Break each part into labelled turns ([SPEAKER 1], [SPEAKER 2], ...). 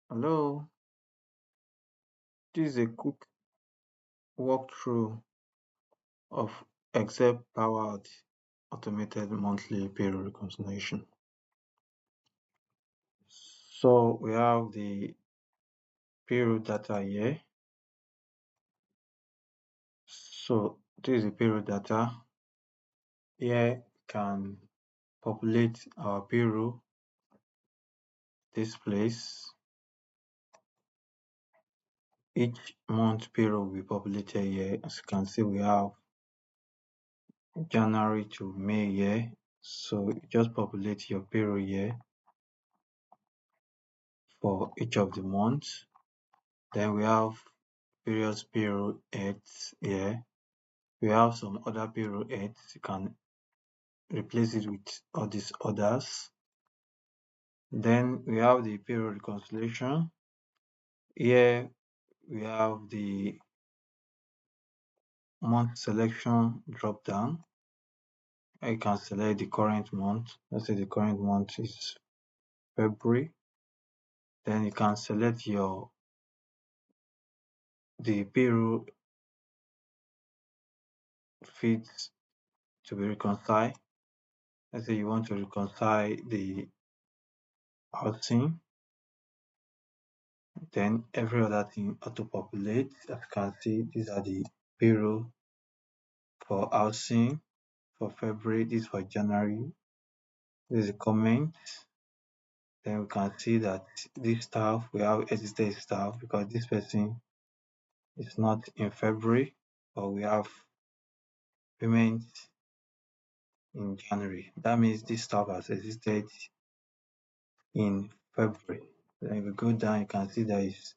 [SPEAKER 1] Hello, this is a quick walkthrough of Excel-powered automated monthly payroll reconciliation. So we have the payroll data here. So this is the payroll data. Here can populate our payroll. This place, each month payroll will be populated here. As you can see, we have January to May here. So you just populate your payroll here for each of the months. Then we have various payroll heads here. We have some other payroll heads. You can replace it with all these others. Then we have the payroll reconciliation. Here we have the month selection drop down. You can select the current month. Let's say the current month is February. Then you can select the payroll feeds to be reconciled. Let's say you want to reconcile the housing, then every other thing auto-populates. As you can see, these are the payroll for housing for February, this for January. This is a comment. Then we can see that this staff, we have existing staff because this person is not in February, but we have payment in January. That means this staff has existed in February. Then if we go down, you can see there is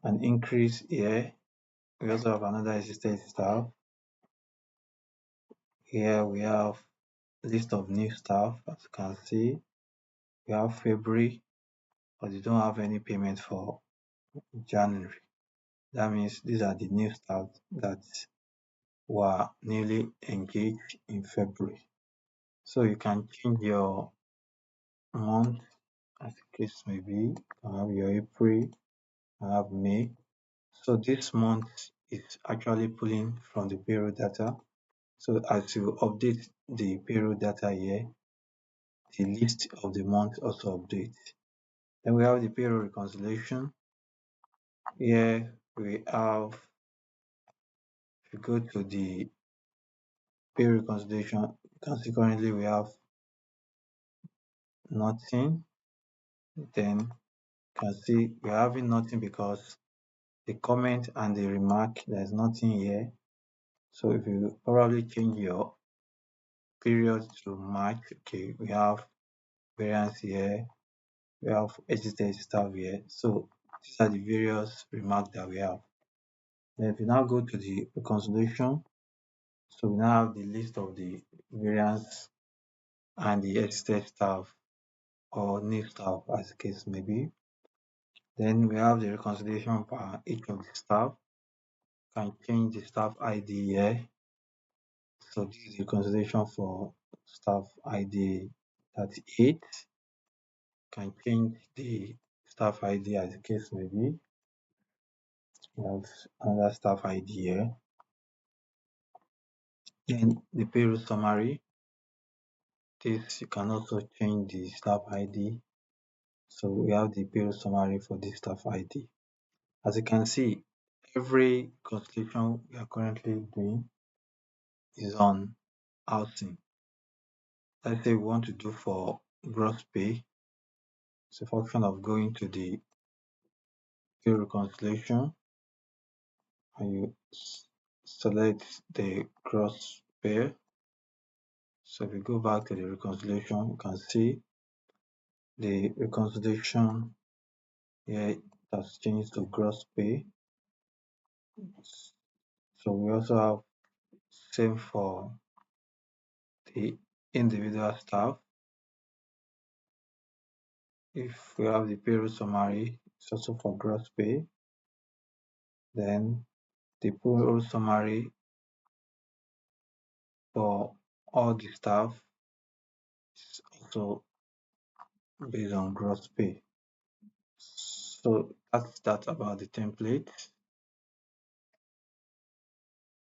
[SPEAKER 1] an increase here. We also have another existing staff. Here we have list of new staff. As you can see, we have February, but you don't have any payment for January. That means these are the new staff that were newly engaged in February. So you can change your month as the case may be. You can have your April, you can have May. So this month is actually pulling from the payroll data. So as you update the payroll data here, the list of the month also updates. Then we have the payroll reconciliation. Here we have, if you go to the payroll reconciliation, you can see currently we have nothing. Then you can see we're having nothing because the comment and the remark, there's nothing here. So if you probably change your period to March, okay, we have variance here, we have existing stuff here. So these are the various remarks that we have. Then if you now go to the reconciliation, so we now have the list of the variance and the existing staff or new staff as the case may be. Then we have the reconciliation for each of the staff. Can change the staff ID here. So this is the reconciliation for staff ID 38. Can change the staff ID as the case may be. We have another staff ID here. Then the payroll summary. This you can also change the staff ID. So we have the payroll summary for this staff ID. As you can see, every constellation we are currently doing is on housing. Let's say we want to do for gross pay. It's a function of going to the pay reconciliation and you select the gross pay. So if you go back to the reconciliation, you can see the reconciliation here has changed to gross pay. So we also have same for the individual staff. If we have the payroll summary, it's also for gross pay. Then the payroll summary for all the staff is also based on gross pay. So that's that about the template.